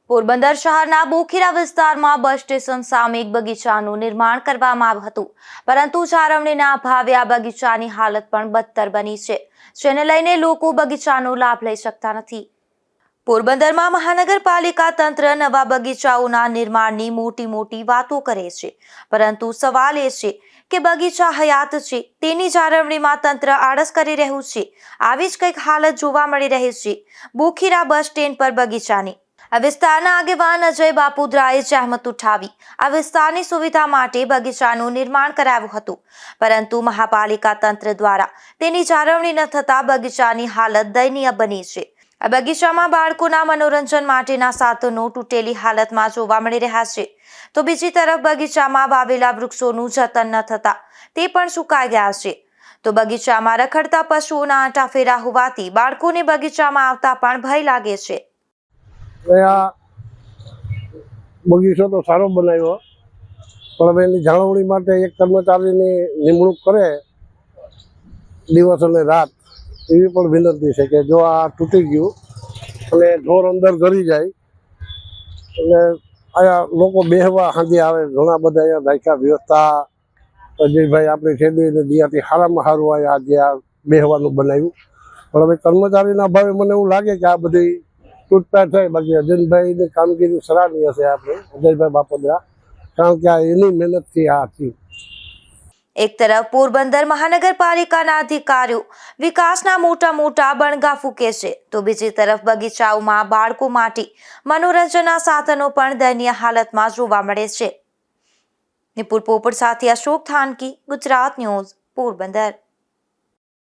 પોરબંદર શહેરના બોખીરા વિસ્તારમાં bus station સામે એક બગીચાનું નિર્માણ કરવામાં આવ્યું હતું, પરંતુ જાળવણીના અભાવે આ બગીચાની હાલત પણ બદતર બની છે, જેને લઈને લોકો બગીચાનો લાભ લઈ શકતા નથી। પોરબંદરમાં મહાનગરપાલિકા તંત્ર નવા બગીચાઓના નિર્માણની મોટી વાતો કરે છે, પરંતુ સવાલ એ છે કે બગીચા હયાત છે તેની જાળવણીમાં તંત્ર આળસ કરી રહ્યું છે। આવી જ કંઈક હાલત જોવા મળી રહી છે બોખીરા બસ સ્ટેન્ડ પર બગીચાની। આ વિસ્તારના આગેવાન અજય બાપુદ્રાએ જહેમત ઉઠાવી આ વિસ્તારની સુવિધા માટે બગીચાનું નિર્માણ કરાવ્યું હતું, પરંતુ મહાપાલિકા તંત્ર દ્વારા તેની જાળવણી ન થતા બગીચાની હાલત દયનીય બની છે। આ બગીચામાં બાળકોના મનોરંજન માટેના સાધનો તૂટેલી હાલતમાં જોવા મળી રહ્યા છે, તો બીજી તરફ બગીચામાં વાવેલા વૃક્ષોનું જતન ન થતા તે પણ સુકાઈ ગયા છે। તો બગીચામાં રખડતા પશુઓના આંટાફેરા હોવાથી બાળકોને બગીચામાં આવતા પણ ભય લાગે છે। બગીચો તો સારો બનાવ્યો, પણ હવે એની જાળવણી માટે એક કર્મચારીની નિમણૂક કરે દિવસ અને રાત, એવી પણ વિનંતી છે કે જો આ તૂટી ગયું અને ઢોર અંદર ગળી જાય એટલે અહીંયા લોકો બેહવા સાંજે આવે, ઘણા બધા અહીંયા રાખ્યા વ્યવસ્થા અજયભાઈ આપણી ખેડીને દિયાથી સારામાં સારું અહીંયા આજે આ બેહવાનું બનાવ્યું, પણ હવે કર્મચારીના અભાવે મને એવું લાગે કે આ બધી તૂટપાટ થાય। બાકી અજયભાઈની કામગીરી સરાહનીય છે આપણે અજયભાઈ બાપુદ્રા, કારણ કે આ એની મહેનતથી આ હતી। એક તરફ પોરબંદર મહાનગરપાલિકાના અધિકારીઓ વિકાસના મોટા બણગા ફૂંકે છે, તો બીજી તરફ બગીચાઓમાં બાળકો માટે મનોરંજનના સાધનો પણ દયનીય હાલતમાં જોવા મળે છે। નિપુર પોપટ સાથે અશોક થાનકી, ગુજરાત ન્યૂઝ, પોરબંદર।